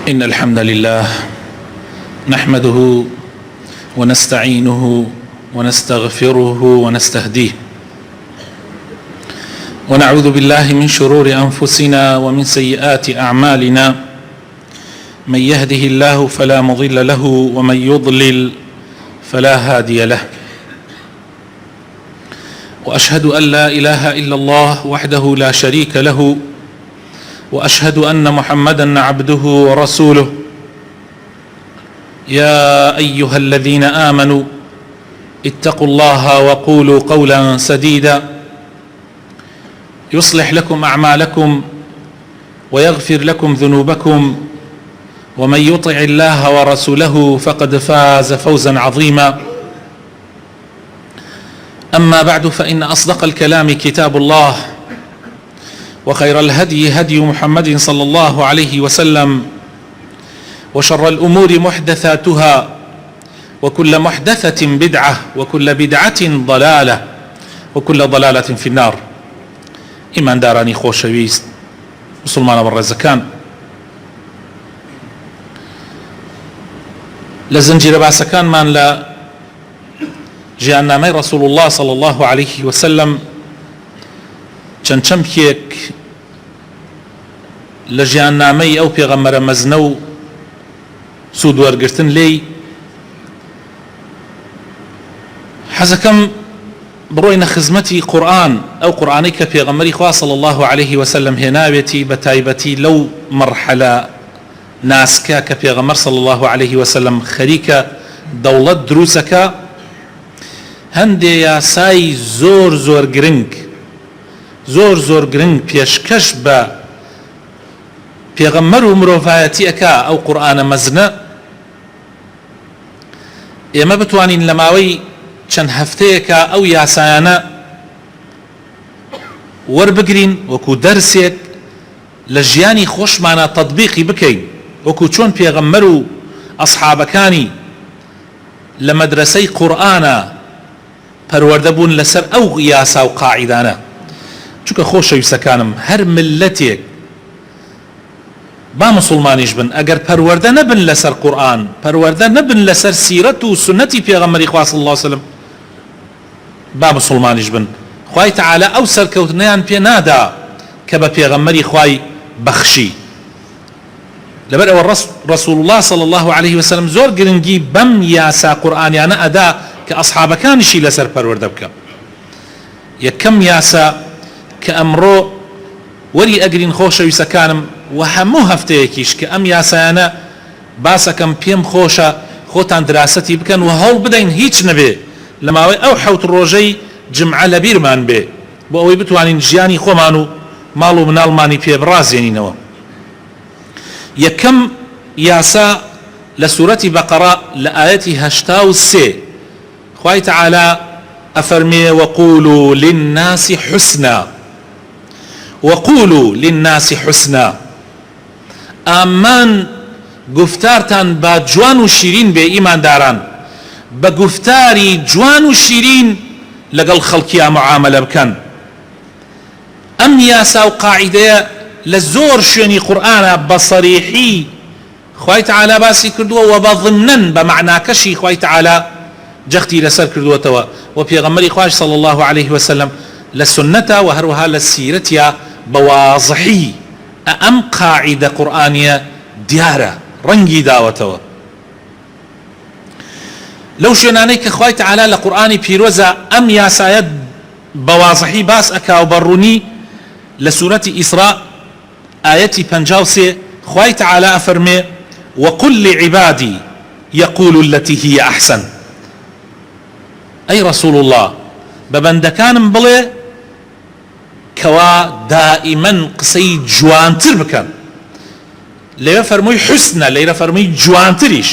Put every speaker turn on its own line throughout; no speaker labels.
إن الحمد لله نحمده ونستعينه ونستغفره ونستهديه ونعوذ بالله من شرور أنفسنا ومن سيئات أعمالنا. من يهده الله فلا مضل له ومن يضلل فلا هادي له. وأشهد أن لا إله إلا الله وحده لا شريك له، وأشهد أن محمدا عبده ورسوله. يا أيها الذين آمنوا اتقوا الله وقولوا قولا سديدا يصلح لكم أعمالكم ويغفر لكم ذنوبكم، ومن يطع الله ورسوله فقد فاز فوزا عظيما. أما بعد، فإن أصدق الكلام كتاب الله، وخير الهدي هدي محمد صلى الله عليه وسلم، وشر الأمور محدثاتها، وكل محدثة بدعة، وكل بدعة ضلالة، وكل ضلالة في النار. إيمان داراني خۆشەویست مسلمانە بەڕێزەکان، لە زنجیرە باسەکانمان لە ژیاننامەی رسول الله صلى الله عليه وسلم چەند چەمکێک لە ژیاننامەی ئەو پێغەمبەرە مەزنە و سوودوەرگرتن لێی حەزەکەم بڕۆینە خزمەتی قورآن، ئەو قورآنەی کە پێغەمبەری خوا صلی الله عليه وسلم هێناوێتی بە تایبەتی لەو مەرحەلە ناسکە کە پێغەمبەر صلی الله عليه وسلم خەریکە دەوڵەت دروستەکە. هەندێ یاسای زۆر گرنگ پێشکەش بە پێغەمبەر و مرۆڤایەتی ئەکا ئەو قورآنە مەزنە. ئێمە بتوانین لە ماوەی چەند هەفتەیەکە ئەو یاسایانە وەربگرین وەکو دەرسێک لە ژیانی خۆشمانە تەطبیقی بکەین، وەکو چۆن پێغەمبەر و ئەسحابەکانی لە مەدرسەی قورئانە پەروەردە بوون لەسەر ئەو یاسا و قاعیدانە. چونکە خۆشەویستەکانم، هەر ملەتێک با مسلمانیش بن ئەگەر پەروەردە نەبن لەسەر قورئان، پەروەردە نەبن لەسەر سیرەت و سنەتی پێغەمبەری خوا صلی الله عليه وسلم، با مسلمانیش بن، خوای تعالی ئەو سەرکەوتنەیان پێ نادا کە بە پێغەمبەری خوای بەخشی. لەبەر ئەوە رسول الله صلى الله عليه وسلم زۆر گرنگی بەم یاسا قورئانیانە ئەدا کە ئەسحابەکانیشی لەسەر پەروەردە بکە. یەکەم یاسا کە ئەمڕۆ وەری ئەگرین خۆشەویستەکانم و هەموو هەفتەیەکیش کە ئەم یاسایانە باسەکەم پێم خۆشە خۆتان دراسەتی بکەن و هەوڵ بدەین هیچ نەبێ لە ماوەی ئەو حەوت ڕۆژەی جمعە لە بیرمان بێ، بۆ ئەوەی بتوانین ژیانی خۆمان و ماڵ و مناڵمانی پێ بڕازێنینەوە. یەکەم یاسا لە سوورەتی بەقەرە لە ئاەتی 83 خوای تعالی ئەفەرمێ وەقولوا للناس حسنا، وقولوا للناس حسنا. ئامان گفتارتان با جوان و شیرین بێ ئیمانداران، بە گفتاری جوان و شیرین لەگەڵ خەڵکیان معاملە بکەن. ئەم یاسا و قاعیدەیە لە زۆر شوێنی قورئانە بە سەریحی خوای تعالی باسی کردووە و بە ضمنەن بە معناکەشی خوای تعالی جەختی لەسەر کردووەتەوە، و پێغەمبەری خوای صلی الله عليه وسلم لە سنەتە و هەروەها لە سیرەتیا بەوازحی ئەم قاعیدە قورئانیە دیارە، ڕەنگی داوەتەوە. لەو شوێنانەی کە خوای تعالی لە قورئانی پیرۆزە ئەم یاسایە بەوازحی باس ئەکا و بەڕوونی لە سوورەتی ئیسراء ئاەتی 53 خوای تعالی ئەفەرمێ وقل لعبادي يقولوا التي هي أحسن. ئەی رسول الله بە بەندەکانم بڵێ کەوا دائیمەن قسەی جوانتر بکەن. لێرە فەرمووی حوسنە، لێرە فەرمووی جوانتریش.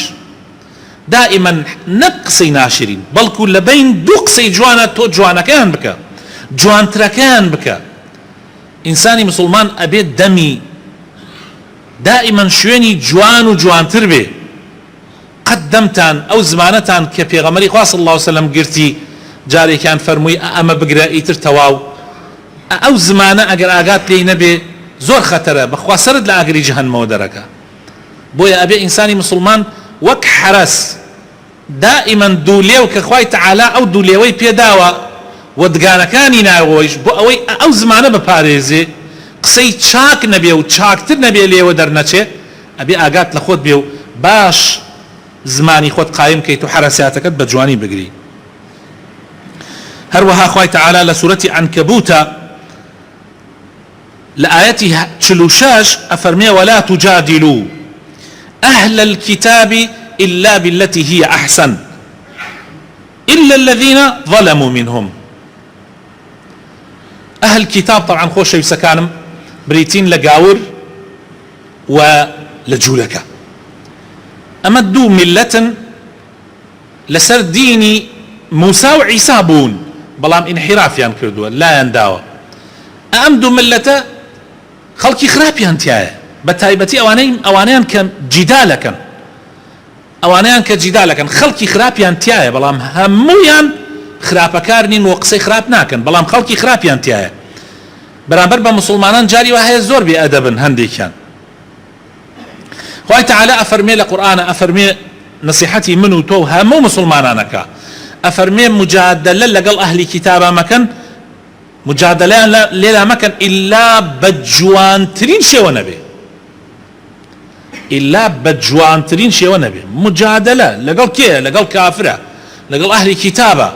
دائیمەن نەک قسەی ناشرین، بەڵکو لە بین دوو قسەی جوانە تۆ جوانەکەیان بکە، جوانترەکەیان بکە. ئینسانی مسلمان ئەبێت دەمی دائیمەن شوێنی جوان و جوانتر بێ. قەدەمتان ئەو زمانەتان کە پێغەمبەری خوا صلی الله عليه وسلم گرتی جارێکیان فەرمووی ئەمە بگرە ئیتر تەواو. ئەو زمانە ئەگەر ئاگات لێی نەبێ زۆر خەتەرە، بەخوا سەرت لە ئاگری جەهەنەمەوە دەرەکە. بۆیە ئەبێ ئینسانی مسلمان وەک حرەس دائما دوولێو کە خوای تعالی ئەو دوولێوەی پێداوە وەدگانەکانی ناوەوەیش بۆ ئەوەی ئەو زمانە بپارێزێ قسەی چاک نەبێ و چاکتر نەبێ لێوە دەرنەچێ ئەبێ ئاگات لە خۆت بێ و باش زمانی خۆت قایم کەیت و حرەسیاتەکەت بە جوانی بگری. هەروەها خوای تعالی لە سوورەتی عنکەبوتە لە ئاەتی 46 ئەفەرمێ ولا تجادلوا أهل الكتاب إلا بالتي هي أحسن إلا الذين ظلموا منهم. أهل الكتاب طبعا خوش يسكانم بريتين لقاور ولجولك أما دو ملة لسر ديني موسى وعيسى بون بلام انحراف يان كردوا لا ينداوا أم دو ملة خلقي خراب ينتهي بتايبتي أوانيان كان جدالكا ئەوانیان کە جیدالەکەن خەڵکی خراپیان تایە بەڵام هەموویان خراپەکار نین و قسەی خراپ ناکەن بەڵام خەڵکی خراپیان تایە بەرامبەر بە مسلمانان جاری وهەیە زۆر بێ ئەدەبن هەندێکیان. خوای تعالی ئەفەرمێ لە قورئانە ئەفەرمێ نصیحەتی من و تۆ هەموو مسلمانانەکە ئەفەرمێ مجادلە لەگەڵ ئەهلی کتابە مەکەن مجادلەیان لێلا مەکەن ئیلا بە جوانترین شێوە نەبێ إلا بجوانترين شيء ونبي مجادلة لقال كيه لقال كافرة لقال أهل كتابة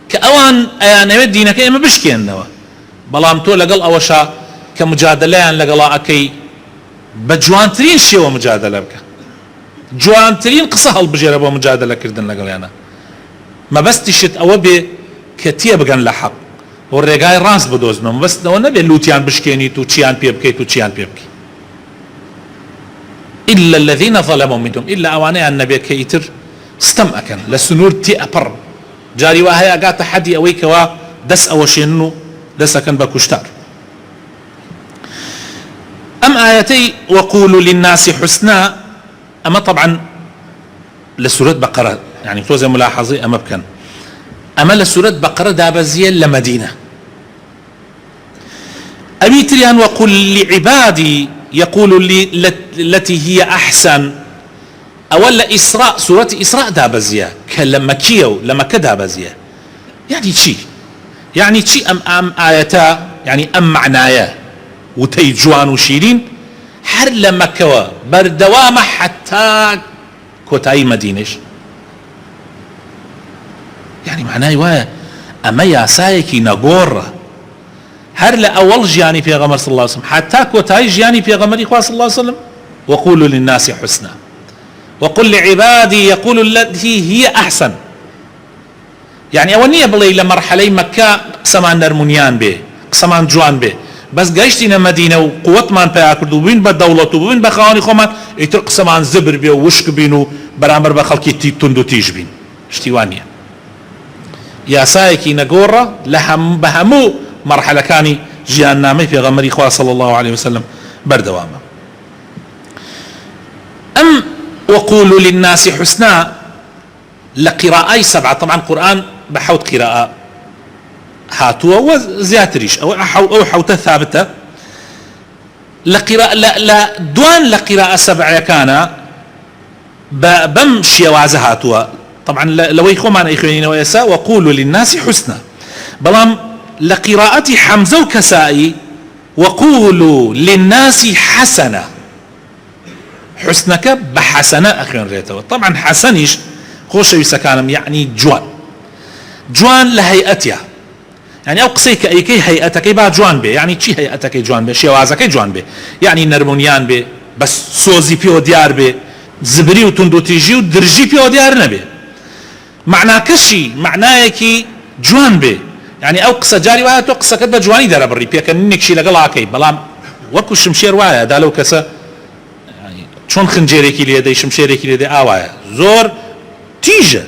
كأوان أيان دينك إما بشكي النوا بلام تو لقال أوشا كمجادلة لقال أكي بجوانترين شيء ومجادلة بك جوانترين قصة البجيرة ومجادلة كردن لقال أنا ما بس تشت أوبي كتير بقى لحق والرجاي راس بدوزنهم بس لو نبي لوتيان بشكيني تو تشيان بيبكي تو تشيان بيبكي إلا الذين ظلموا منهم إلا أواني النبي كيتر استمأكن لسنور تي أبر جاري وهي أقات حدي أويك دس أوشينو دس أكن بكشتار. أم آياتي وقولوا للناس حسنا أما طبعا لسورة بقرة يعني توزي ملاحظي أما بكن أما لسورة بقرة دابزية لمدينة أبي تريان وقل لعبادي يقول لي التي هي أحسن أولا إسراء سورة إسراء دابزية كلما كيو لما كدابزية يعني شي أم آياتا يعني أم معنايا وتيجوان وشيرين حر لما كوا بردوامة حتى كوتاي مدينش يعني معناه وايا أما يا سايكي نغورة هر لأول جياني في غمر صلى الله عليه وسلم حتى كوتاي جياني في غمر إخوة صلى الله عليه وسلم وقولوا للناس حسنا وقل لعبادي يقولوا التي هي أحسن يعني أولنية بلي لمرحلة مكة قسمان نرمونيان به قسمان جوان به بس قايشتنا مدينة وقوة من بياكردو بين بالدولة وبين بخواني خومان يتر قسمان زبر بيه ووشك بينو برامر بخلقي تندو تيج بين اشتوانيا يا سايكي نقورة لهم بهمو مرحلة كاني جيان نامي في غمر إخوة صلى الله عليه وسلم بردوامة. أم وقولوا للناس حسنا لقراءة 7 طبعا القرآن بحوت قراءة هاتوا وزياتريش أو حوتة ثابتة لقراءة لا دوان لقراءة 7 كان بمشي وعزهاتوا طبعا لو يخومان إخوانين ويسا وقولوا للناس حسنا بلام لقراءة حمزة وكسائي وقولوا للناس حسنة حسنك بحسنة أخيرا ريتوا طبعا حسنيش خوش يسكانم يعني جوان لهيئتها يعني أو قصيك أي كي هيئتك با جوان بي يعني چي هيئتك جوان بي شوازك جوان بي يعني نرمونيان بي بس سوزي بيو ديار بي زبري وتندو تيجي ودرجي بيو ديار نبي معناه كشي معناه كي جوان بي يعني أو قصة جاري وها تو قصة كده جواني دار بري بيك إنك شي لقلا كي بلام وكو شمشير وايا دالو كسا يعني شون خنجيري كي ليدي شمشيري كي ليدي آوايا زور تيجة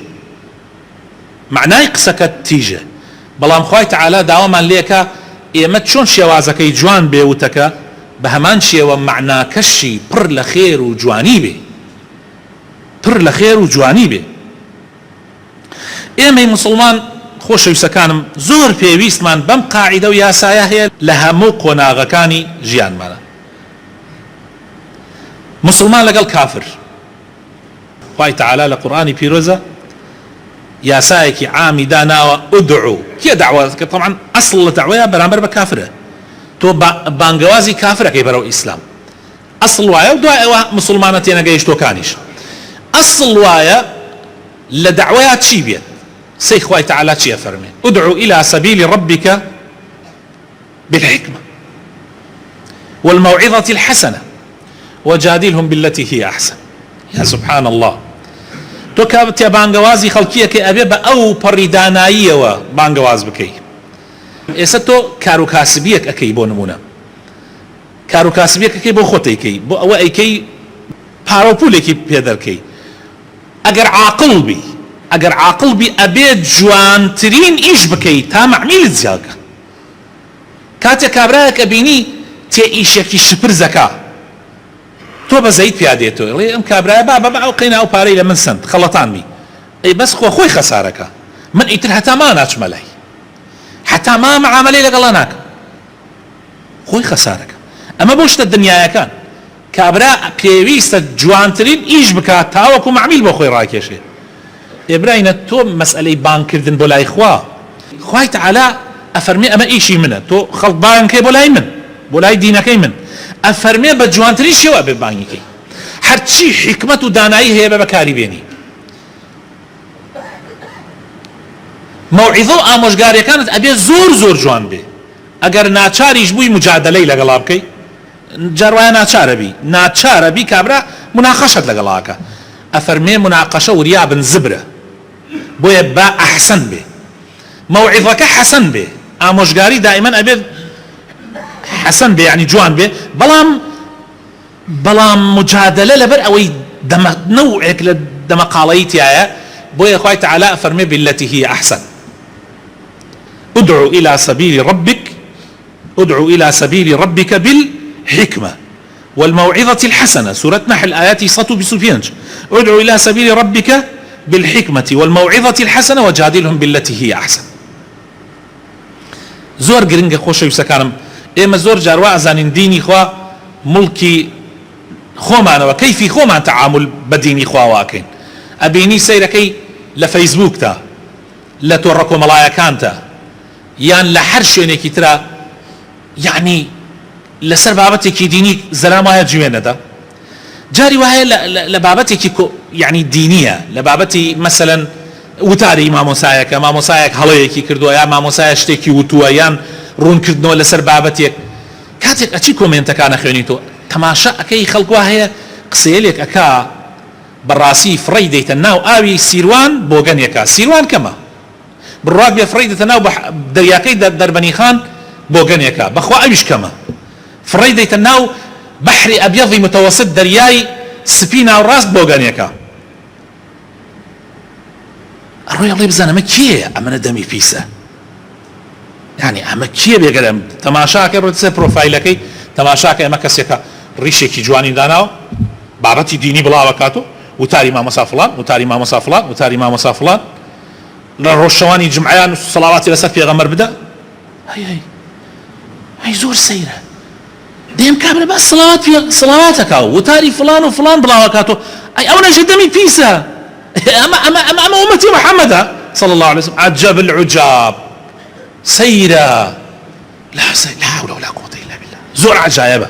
معناه قصة كتيجة بلام خواهي تعالى داوما ليكا إيمت شون شوازكي جوان بيوتك بهمان شيوا معناه كشي پر لخير وجواني بي پر لخير وجواني بي إيمي مسلمان خوش يسكانم زور پێویستمان بەم قاعدە و یاسایە هەیە لە هەموو قۆناغەکانی ژیانمانە مسلمان لەگەڵ کافر. خوای تعالی لە قورئانی پیرۆزە یاسایەکی عامی داناوە ئودعو کێ دعوەکە طبعا ئەسڵ لە دعوەیە بەرامبەر بە کافرە تۆ بانگەوازی کافرەکەی بەرەو ئیسلام ئەسڵ وایە و دوای ئەوە مسلمانە تێنەگەیشتۆکانیش ئەسڵ وایە لە دعوەیە چی بێت سەی خوای تعالی چیە فەرمێ ئودعو إلى سبيل ربك بالحكمة والموعظة الحسنة وجادلهم بالتي هي أحسن. يا سبحان الله تۆ کاتێ بانگەوازی خەڵکیەکە ئەبێ بە ئەو پەڕی داناییەوە بانگەواز بکەی. ئێستا تۆ کار و کاسبیەک ئەەکەی بۆ نمونە کار و کاسبیەک ئەەکەی بۆ خۆت ئەیکەی بۆ ئەوە ئەیکەی پارە و پولێکی پێ دەرکەی ئەگەر عاقڵ بی ئەبێ جوانترین ئیش بکەی تا مەعمیلت زیادکە. کاتێک کابرایەک ئەبینی تێ ئیشێکی شپرزەکە تۆ بەزەیت پیادێتەوە ئەڵێ ئەم کابرایە با ئەو قەینا ئەو پارەی لە من سند خەڵەتانمی ئەی بەس خۆی خەسارەکە من ئیتر هەتا ما ناچمە لای هەتا ما معاملەی لەگەڵا ناکەم خۆی خەسارەکە. ئەمە بۆ شتە دنیایەکان کابرا پێویستە جوانترین ئیش بکات تاوەکو معمیل بۆ خۆی ڕاکێشێ. ئێبراینە تۆ مەسئلەی بانکردن بۆ لای خوای تعالی ئەفەرمێ ئەمە ئیشی منە تۆ خەڵک بانکەی بۆ لای من بۆ لای دینەکەی من ئەفەرمێ بە جوانترین شێوە بێ بانگیکەی هەرچی حکمت و دانایی هەیە بە بەکاری بێنی. مەوعیزە و ئامۆژگاریەکانت ئەبێ زۆر جوان بێ. ئەگەر ناچاریش بووی مجادلەی لەگەڵا بکەی جاروایە ناچارە بی کابرا مناقەشەت لەگەڵاکە ئەفەرمێ مناقەشە وریابن زبرە بۆیە با ئەحسن بێ مەوعیزەکە حەسەن بێ ئامۆژگاری دائیمەن ئەبێ حەسەن بێ یعنی جوان بێ بەڵام مجادلە لەبەر ئەوەی نەوعێک لە دەمەقاڵەیی تایە بۆیە خوای تعالی ئەفەرمێ بالتي هي أحسن ادعو إلى سبيل ربك بالحكمة والموعظة الحسنة سورة نحل آيات 125 ادعو إلى سبيل ربك بالحكمة والموعظة الحسنة وجادلهم بالتي هي أحسن. زۆر گرنگە خۆشەویستەکانم ئێمە زۆر جاروا ئەزانین دینی خوا مڵکی خۆمانەوە کەیفی خۆمان تەعامل بە دینی خوا واکەین ئەبینی سەیرەکەی لە فەیسبووکتە لە تۆڕە کۆمەڵایەکانتە یان لە هەر شوێنێکی ترە یعنی لەسەر بابەتێکی دینی زەلام وایە جوێنەدا جاری وایە لە بابەتێکی یعنی دینیە لە بابەتی مەسەلەن وتاری مامۆسایەک هەڵەیەکی کردووە یا مامۆسایە شتێکی وتووە یان ڕوونکردنەوە لەسەر بابەتێک کاتێک ئەچی کۆمێنتەکانە خوێنیتەوە تەماشا ئەەکەی خەڵکوا هەیە قسەیەک ئەکا بەڕاستی فڕی دەیتە ناو ئاوی سیروان بۆگەنێکە سیروان کەمە بڕات بێ فڕی دەتە ناو دەریاکەی دەربەنی خان بۆگەنێکە بەخوا ئەویش کەمە فڕی دەیتە ناو بەحری ئەبیەضی متەوەسط دەریای سپی ناوڕاست بۆگەنێکە ئەڕۆی ئەڵێ بزانە ئەمە کێیە ئەمەنە دەمی پیسە یعنی ئەمە کێ بێگەرم تەماشاکە ڕۆ سەر پرۆفایلەکەی تەماشاکە ئەمە کەسێکە ڕیشێکی جوانی داناوە بابەتی دینی بڵاوەکاتۆ وتاری مامۆسا فڵان وتاری مامۆسا فڵان وتاری مامۆسا فڵان لە ڕۆژشەوانی جمعیان سەڵاواتی لەسەر پێغەمبەر بدە هەی زۆر سەیرە دێم کابرا بە سەڵاواتەکە وتاری فڵان و فڵان بڵاوەکاتۆ ئەی ئەو نەژێ دەمی پیسە ئەمە ئومەتی محەممەدە صلى الله عليه وسلم عجب العجاب سەیرە لا حول ولا قوة إلا بالله زۆر عجایبە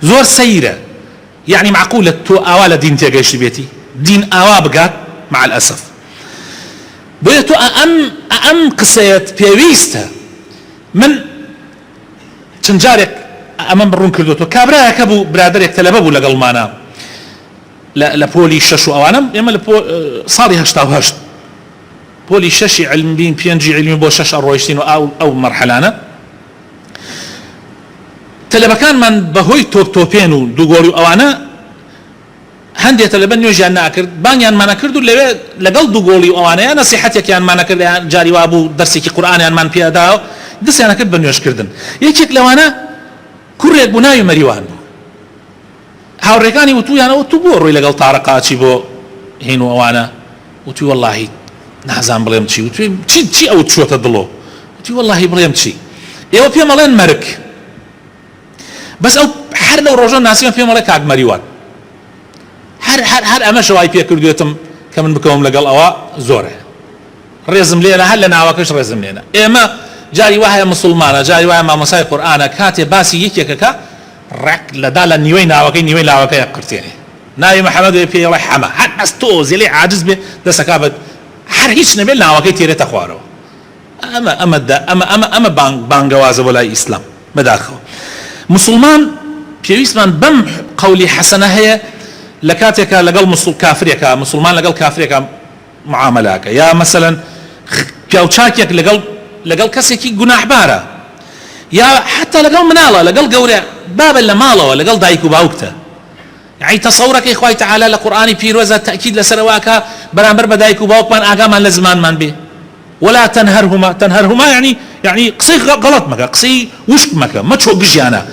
زۆر سەیرە يعني معقولة تو أولا دين تيجيش بيتي دين أوا بقات مع الأسف بيتو أم قصيت بيويستا من تنجارك أمام برون كردوتو كابرا كابو برادرك تلبابو لقل مانا لبولي ششو أوانم إما صاري هشتاو هشت بولي ششي علمين بينجي علمي بو شش أرويشتين أو مرحلانا تلبكان من بهوي توبين و دوغوري أوانا هندي تلبن نوجي أنا أكرد بانيان ما نكردو لقل دوغوري أوانا نصيحتك يان ما نكرد جاري وابو درسي كي قرآن يان من بياداو دس أنا كرد بنيوش كردن يجيك لوانا كوريك بناي مريوان هاوريكاني وتو يانا وتو بورو لقل طارقاتي بو هينو أوانا وتو والله نازان بليم تشي وتو تشي أو تشو تدلو وتو والله بليم تشي يو بيا مالين مرك بس او حر لو رجل ناسيان في مالك عاد مريوان هەر ئەمە شەوای پێ کردوێتم کە من بکەوم لەگەڵ ئەوە زۆرە ڕێزم لێنە هەر لە ناوەکەش ڕێزم لێنە. ئێمە جاری وایە مسلمانە جاری وایە مامۆسای قورئانە کاتێ باسی یەکێکەکە ڕێک لەدا لە نیوەی ناوەکەی نیوەی لاوەکەی قرتێنێ ناوی محەممەد پێڵی حەمە هەر ئەستۆ زێلەی عاجز بێ دەسەکا بێت هەر هیچ نەبێت ناوەکەی تێرێتە خوارەوە. ئەمە بانگەوازە بۆ لای ئیسلام بەداخەوە. مسلمان پێویستمان بەم قەولی حەسەنە هەیە لە کاتێکە لەگەڵ کافرێکە مسلمان لەگەڵ کافرێکە معاملەکە یا مەسەلەن پیاوچاکێک لەگەڵ کەسێکی گوناحبارە یا حتا لەگەڵ مناڵە لەگەڵ گەورە بابە لە ماڵەوە لەگەڵ دایک و باوکتە. یعنی تەسەوڕەکەی خوای تەعالا لە قورئانی پیرۆزە تەئکید لەسەرەوەکە بەرامبەر بە دایک و باوکمان ئاگامان لە زمانمان بێ. ولا تنهرهما يعني قصي غلط مكا قصي وشك مكا ما تشو بجيانا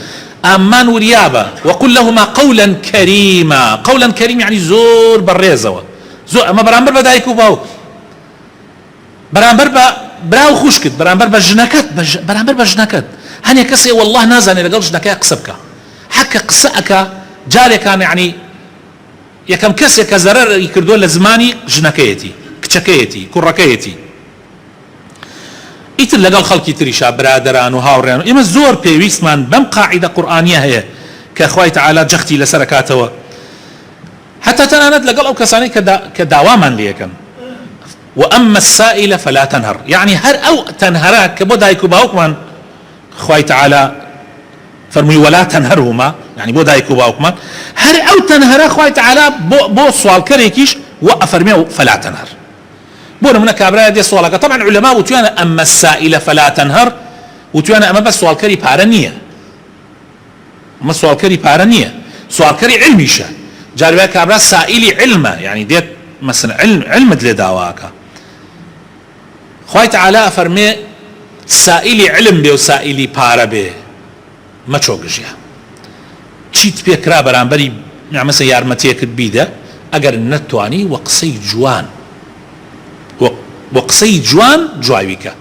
امان وريابا وقل لهما قولا كريما. قولا كريم يعني زور بالريزه زور اما برامبر بدايكو باو برامبر براو خوشكت برامبر بجنكت برامبر بجنكت هني كسي والله نازني لقل جنكا قصبك حكى قصك جاري كان يعني يكم كسي كزرر يكردون لزماني جنكيتي كتشكيتي كركيتي ئیتر لەگەڵ خەڵکی تریشا برادران و هاوڕێن ئێمە زۆر پێویستمان بەم قاعیدە قورئانیە هەیە کە خوای تەعالا جەختی لەسەر کاتەوە حتا تەنانەت لەگەڵ ئەو کەسانەی کە داوامان لێەکەن. وأما السائل فلا تنهر يعني هەر ئەو تەنهەرە کە بۆ دایک و باوکمان خوای تەعالا فەرمووی ولا تنهرهما يعني بۆ دایک و باوکمان هەر ئەو تەنهەرە خوای تەعالا بۆ سوالکەرێکیش وەفەرمێ فلا تنهر. بۆ نمونە کابرایە دێ سوالەکە طبعا علەما وتویانە ئەمە السائلە فلا تنهر وتویانە ئەمە بەس سوالکەری پارە نییە ئەمە سوالکەری پارە نییە سوالکەری علمیشە. جاربێ کابرا سائیلی علمە يعني دێت مثلا علمت لێ داواکە خوای تەعالا فەرمێ سائیلی علم بێ و سائیلی پارە بێ مەچۆ گژیا چیت پێکرا بەرامبەری مەسە یارمەتیەکت بیدە ئەگەر نەتوانی وە قسەی جوان وقسەی جوان جواویکە.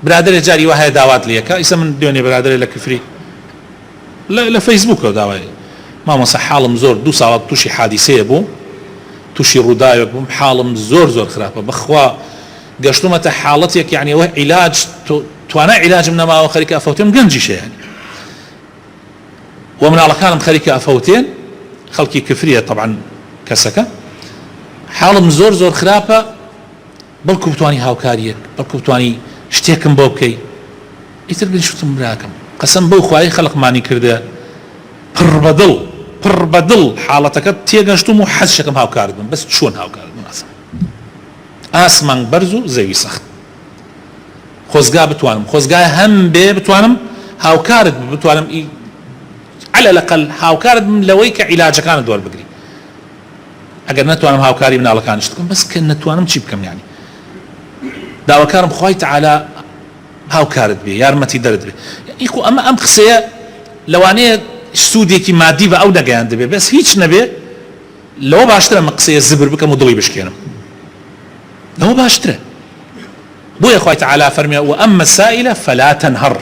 برادرێ جاری وهەیە داوات لەکە ئیسا من دوێنێ برادرێ لە کفری لە فەیسبووکەوە داوای مامۆسا حاڵم زۆر 2 ساڵات تووشی حادیسەیە بووم تووشی ڕووداوێک بووم حاڵم زۆر خراپە بەخوا گەشتومەتە حاڵەتێک یعنی ئەوە عیلاج توانای عیلاجم نەماوە خەریکە ئەفەوتێم گەنجیشە یعنی و مناڵەکانم خەریکە ئەفەوتێن خەڵکی کفریە طبعا کەسەکە حاڵم زۆر خراپە بەڵکو بتوانی هاوکاریەک بەڵکو بتوانی شتێکم بۆ بکەی ئیتر بنشتم براکەم قەسەم بەو خوای خەڵقمانی کردە پڕ بەدڵ حاڵەتەکە تێگەشتم و حەزشەکەم هاوکارت بم بەس چۆن هاوکارت بم ئاسمان بەرز و زەوی سەخت خۆزگا بتوانم خۆزگای هەم بێ بتوانم هاوکارت بتوانم على الأقل هاوکارت بم لەوەی کە عیلاجەکانت دووەربگری. ئەگەر نەتوانم هاوکاری مناڵەکانیش بکەم بەس کە نەتوانم چی بکەم یعنی داواکارم خوای تەعالا هاوکارت بێ یارمەتی دەرت بێ. ئیخۆ ئەم قسەیە لەوانەیە سوودێکی مادی بە ئەو نەگەیان دەبێ بەس هیچ نەبێ لەوە باشترە ئەمە قسەیە زبر بکەم و دڵی بشکێنم لەوە باشترە. بۆیە خوای تەعالا فەرمێ وأما السائل فلا تنهر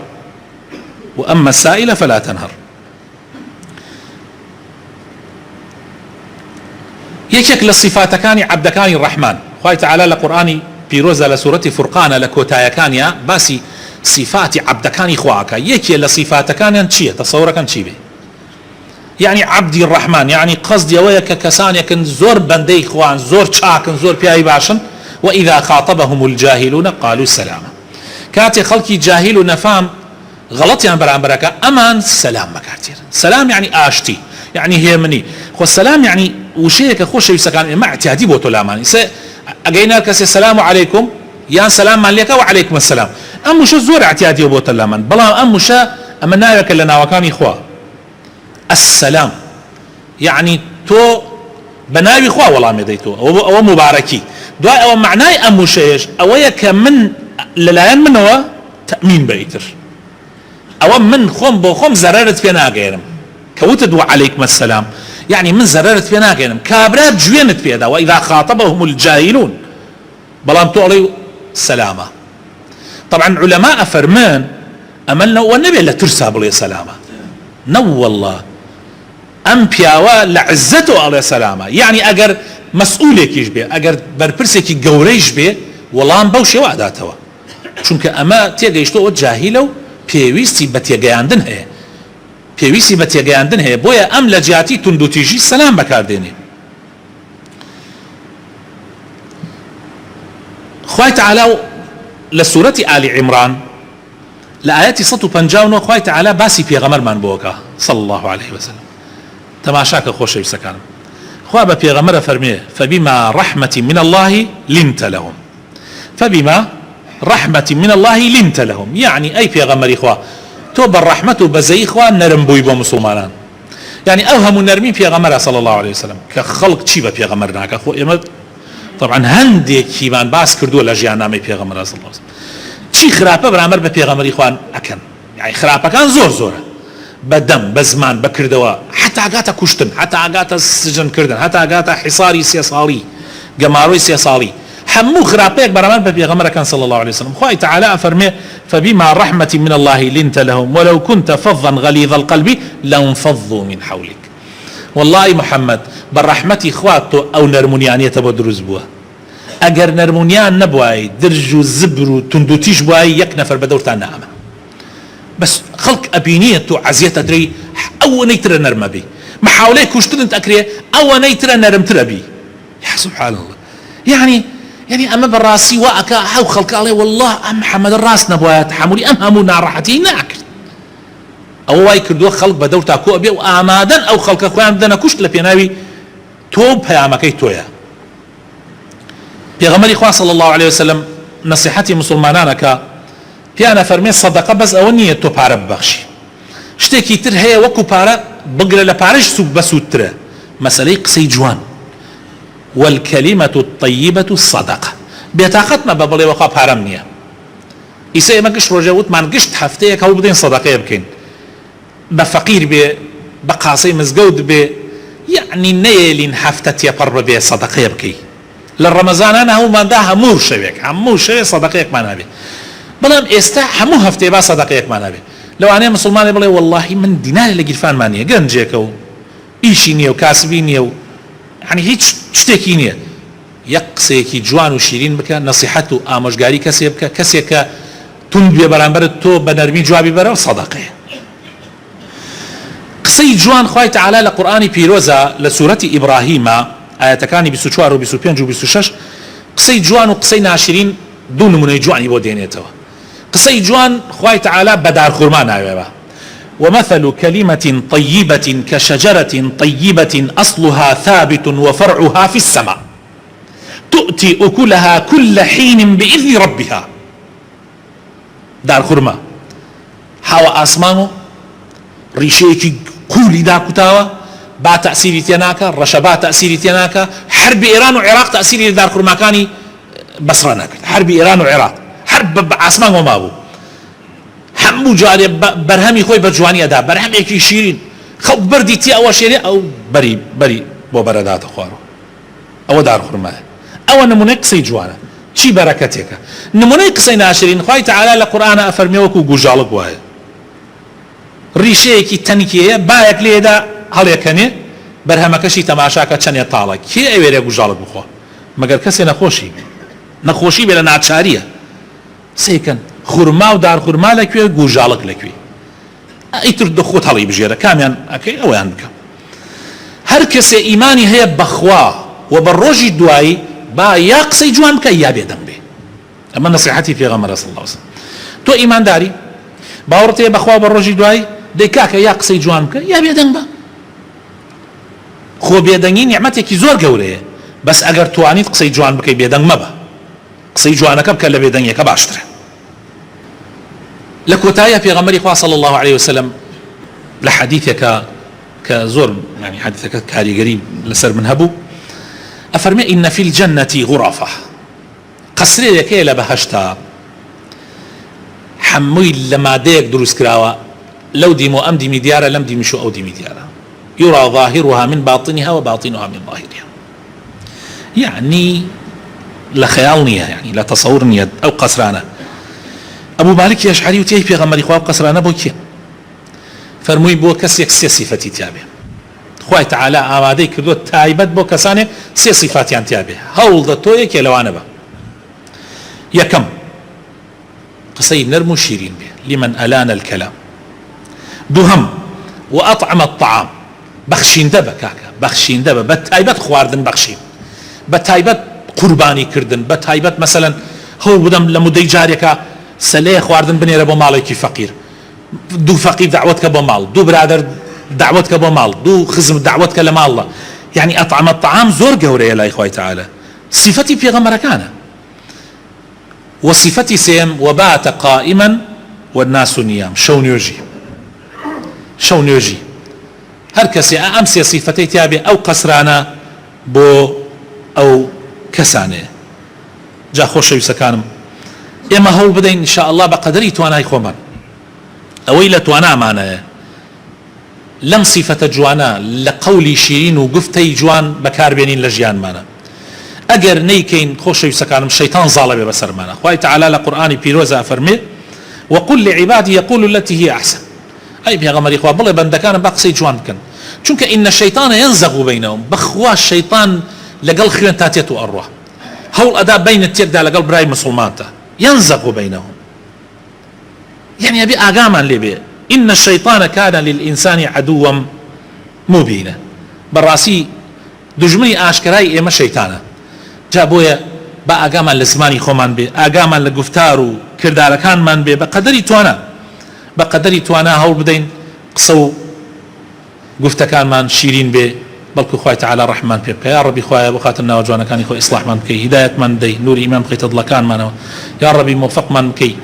وأما السائل فلا تنهر. یەکێک لە صفاتەکانی عەبدەکانی ڕەحمان خوای تەعالا لە قورئانی پیرۆزە لە سوورەتی فورقانە لە کۆتایەکانیە باسی صفاتی عەبدەکانی خواکە. یەکێ لە صفاتەکانیان چییە تەسەوڕەکەن چی بێ يعني عبدی ڕەحمان يعني قەزدی ئەوەیە کە کەسانێکن زۆر بەندەی خوان زۆر چاکن زۆر پیاوی باشن وإذا خاطبهم الجاهلون قالوا سلاما. کاتێ خەڵکی جاهیل و نەفام غەڵەتیان بەرامبەرەکە ئەمان سەلام بەکارتێنن. سەلام يعني ئاشتی يعني هێمنی خۆ سەلام يعني وشەیەکە خۆشەویستەکان ئێمە اعتیادی بۆ تۆ لامانی ئەگەینا کەسێ سەلام عەلەیکوم یان سەلاممان لێکە و عەلەیکم السەلام ئەم وشە زۆر اعتیادیە بۆ تۆ لامان بەڵام ئەم وشە ئەمە ناوێکە لە ناوەکانی خوا. السلام يعني تۆ بە ناوی خوا وەڵامی دەیتەوە ئەوە مبارەکی. دوای ئەوە معنای ئەم وشەیەش ئەوەیە کە من لەلایەن منەوە تەئمین بە ئیتر ئەوە من خۆم بۆ خۆم زەرەرت پێ ناگەێنم کەوتت وعەلەیکم السەلام يعني من زەرەرت پێ ناگەێنم کابرا گوێنت پێدا وإذا خاطبهم الجاهلون بەڵام تۆ ئەڵێ سەلامە. طبعا علەما ئەفەرمان ئەمە نەوە نەبێت لە ترسا بڵێ سەلامە نە والله ام پیاوە لە عزت و ئەڵێ سەلامە یعنی ئەگەر مەسئولێکیش بێ ئەگەر بەرپرسێکی گەورەیش بێ وەڵام بەو شێوە ئەداتەوە چونکە ئەمە تێگەیشتەوە جاهیلە و پێویستی بە تێگەیاندن هەیە پێویستی بە تێگەیاندن هەیە بۆیە ئەم لە جیاتی توندوتیژی سەلام بەکاردێنێ. خوای تعالی لە سوورەتی ئالی عیمران لە ئاەتی 159 خوای تعالی باسی پێغەمبەرمان بۆکە صلی الله عليه وسلم. تەماشاکە خۆشەویستەکانم خوا بە پێغەمبەرە فەرمێ فبما رحمة من الله لنت لهم فبما رحمة من الله لنت لهم يعني أي پێغەمبەری خوا تۆ بە ڕەحمەت و بەزەیی خوا نەرم بووی بۆ مسلمانان يعني ئەو هەموو نەرمی پێغەمبەرە صلی الله عليه وسلم کە خەڵک چی بە پێغەمبەر ناکە خۆ ئێمە طبعا هەندێکیمان باس کردووە لە ژیاننامەی پێغەمبەر صلی الله عليه وسلم چی خراپە بەرامبەر بە پێغەمبەری خوان ئەکەن يعني خراپەکان زۆرە بەدەم بە زمان بەکردەوە حتا ئاگاتە کوشتن حتا ئاگاتە سجنکردن حتا ئاگاتە حیساری 3 ساڵی گەماڕۆی 3 ساڵی هەموو خراپەیەک بەرامبەر بە پێغەمبەرەکان صلی الله عليه وسلم. خوای تعالی ئەفەرمێ فبما رحمة من الله لنت لهم ولو كنت فظا غليظ القلب لانفضوا من حولك والله محمد بالرحمة خواتو أو نرمونيانية بو دروز بوا أجر نرمونيان نبواي درجو زبرو تندوتيش بواي يك نفر بدورتان نعمة بس خلق أبينية تو عزية أدري أو نيتر نرم بي محاولة كوشتن تأكريه أو نيتر نرم تربي يا سبحان الله يعني أما بالراسي وأكا أو خلق عليه والله أم محمد الراس نبواي تحملي أم همونا راحتي ناكر أو واي كردو خلق بدورتا كو أبي وآمادا أو خلق أخوان بدنا كشت لبيناوي توب هيامكي تويا پیغمبر إخوان صلى الله عليه وسلم نصيحتي مسلمانانك پیانا فرمي صدقه بس أو نية تو پارە ببخشي شتێکی تر هەیە وەکو پارە بگرە لە پارەش سوک بەسوودترە مەسەلەی قسەی جوان والكلمة الطيبة الصدقة بێتاقەتمە بە بڵێ وەخوا پارەم نییە ئیسا ئێمە گشت ڕۆژێ وتمان گشت هەفتەیەک هەوڵ بدەین سەدەقەیە بکەین بە فەقیر بێ بە قاسەی مزگەوت بێ یعنی نەیەلین هەفتە تێپەڕ ببێ سەدەقەیە بکەی لە ڕەمەزانانە هەوڵماندا هەموو شەوێ سەدەقەیەکمان هەبێ بەڵام ئێستا هەموو هەفتەیە با سەدەقەیەکمان هەبێ لەوانەیە مسلمانێ بڵێ واللهی من دینارێ لە گیرفانمان نییە گەنجێکە و ئیشی نییە و کاسبی نییە و یعنی هیچ شتێکی نییە یەک قسەیەکی جوان و شیرین بکە نەسیحەت و ئامۆژگاری کەسێ بکە کەسێک کە تون بێ بەرامبەرت تۆ بە نەرمی جوابی بەرەوە سەدەقەیە. قسەی جوان خوای تعالی لە قورئانی پیرۆزە لە سوورەتی ئیبراهیمە ئاەتەکانی 24 و 25 و 26 قسەی جوان و قسەی ناشرین دوو نمونەی جوانی بۆ دێنێتەوە. قسەی جوان خوای تعالی بە دارخورما ناوێبە ومثل كلمة طيبة كشجرة طيبة أصلها ثابت وفرعها في السماء تؤتي أكلها كل حين بإذن ربها. دار خورما هوا آسمانو ڕیشەیەکی قولی داکوتاوە با تەسیری تێناکە ڕەشەبا تەسیری تێناکە حربی ئێران و عێراق تەسیری لە دارخورماکانی بەسڕە نەکرد حربی ئێران و عێراق حرب بە ئاسمان وەما بوو هەموو جارێ بەرهەمی خۆی بە جوانیەدا بەرهەمێکی شیرین خەڵک بردی تی ئەوە شێنێ ئەو بەری بۆ بەرەداتە خوارەوە ئەوە دارخورمایە ئەوە نمونەی قسەی جوانە چی بەرەکەتێکە. نمونەی قسەی ناشرین خوای تعالی لە قورئانە ئەفەرمێ وەکو گوژاڵک وایە ڕیشەیەکی تەنکیەیە بایەک لێدا هەڵێکەنێ بەرهەمەکەشی تەماشاکە چەندێ تاڵە کێ ئەوێرێ گوژاڵک بخۆ مەگەر کەسێ نەخۆشی بێ لە ناچاریە سێکەن خورما و دارخورما لەکوێ گوژاڵک لەکوێ ئیتر دەخۆت هەڵی بژێرە کامیان ئەکەی ئەویان بکە. هەر کەسێ ئیمانی هەیە بەخوا و بە ڕۆژی دوایی با یا قسەی جوان بکە یا بێدەنگ بێ ئەمە نەسیحەتی پێغەمبەر صلی الله علیه وسلم. تۆ ئیمانداری باوەڕت هەیە بەخوا بە ڕۆژی دوایی دەی کاکە یا قسەی جوان بکە یا بێدەنگ بە. خۆ بێدەنگی نیعمەتێکی زۆر گەورەیە بەس ئەگەر توانیت قسەی جوان بکەی بێدەنگ مەبە قسەی جوانەکە بکە لە بێدەنگیەکە باشترە. لە کۆتاییە پێغەمبەری خوا صلی الله عليه وسلم لە حەدیثێکە کە زۆر يعني حەدیثەکە کاریگەری لەسەر من هەبوو ئەفەرمێ ئین فی الجەنەة غرفة قەسرێکەیە لە بەهەشتا هەمووی لە مادەیەک دروست کراوە لەو دیم و ئەم دیمی دیارە لەم دیمیش و ئەو دیمی دیارە يرى ظاهرها من باطنها وباطنها من ظاهرها يعني لخيال نية يعني لا تصور نية أو قصرانة. أبو مالك يشعري وتيه في غمر إخواب قصرانة بوكي فرموي بو كسيك سي صفتي تابع خوای تعالی ئامادەی کردو تایبەت بۆ کەسانێک سێ صفاتیان تیابێ هەوڵ دە تۆ یەکێ لەوانە بە یەکەم قسەی نەرم و شیرین بێ لمن ئەلانە الکەلام دووهەم وأطعم الطعام بەخشیندە بە کاکە بەخشیندە بە بە تایبەت خواردن بەخشین بە تایبەت قوربانی کردن بە تایبەت مەسەلەن هەوڵ بدەم لە مودەی جارێکە سەلەیە خواردن بنێرە بۆ ماڵێکی فەقیر دوو فەقیر دعوت کە بۆ ماڵ دوو برادر دعوت کە بۆ ماڵ دوو خزم دعوت کە لە ماڵە يعني أطعم الطعام زۆر گەورەیە لای خوای تعالى صفەتی پێغەمبەرەکانە وصفەتی سێم وبات قائما والناس نيام شەو نوێژی هەر کەسێ ئەم سێ صفەتەی تیابێ ئەو قەسرانە بۆ ئەو کەسانەیە جا خۆشەویستەکانم ئێمە هەوڵ بدەین ئینشا ئەڵڵا بە قەدەری توانای خۆمان ئەوەی لە توانامانەیە لەم صفەتە جوانە لە قەولی شیرین و گفتەی جوان بەکاربێنین لە ژیانمانە ئەگەر نەیکەین خۆشەویستەکانم شەیتان زاڵە بێ بەسەرمانە خوای تەعالی لە قورئانی پیرۆزە فەرمێ وقل لعبادي يقول التي هي أحسن أي پێغەمبەری خوا بڵێ بەندەکانم با قسەی جوان بکەن چونکە ئین الشەیطان ينزغ بینهم بەخوا شەیطان لەگەڵ خوێن تا تێت و ئەڕوا هەوڵ ئەدا بینت تێکدا لەگەڵ برای مسلمانتە ينزغ بينهم يعني أبي آقامان لبي إن الشيطان كان للإنسان عدوا مبينا بالراسي دجمني آشكراي إما شيطانا جابويا با آقامان لزماني خومان بي آقامان لقفتارو كرداركان من بي بقدري توانا هول بدين قصو قفتكان من شيرين بي بلكو خوای تعالى رحمن بيبقى يا ربي خوای بخاتنا وجوانا كان يخو إصلاح من بكي هداية من دي نور إيمان بقي تضلكان من يا ربي موفق من بكي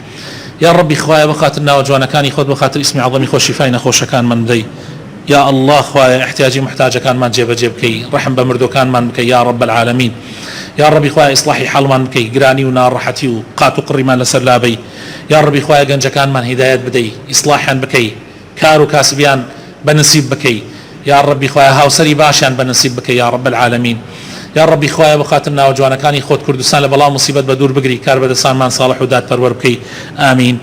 يا ربي خوايا بخاطرنا وجوانا كان يخوض بخاطر اسمي عظمي خوش شفاينا خوش كان من دي يا الله خوايا احتياجي محتاجة كان من جيب كي رحم بمردو كان من بكي يا رب العالمين يا ربي خوايا إصلاحي حال من بكي قراني ونار رحتي وقاتو قري من لسلابي يا ربي خوايا قنجا كان من هدايات بدي إصلاحا بكي كارو كاسبيان بنسيب بكي يا ربي خوايا هاوسري باشان بنسيب بكي يا رب العالمين يا ربي خوايا بخاطرنا وجوانا كان يخوض كردستان لبلا مصيبة بدور بقري كار بدسان من صالح وداد پرور بكي آمين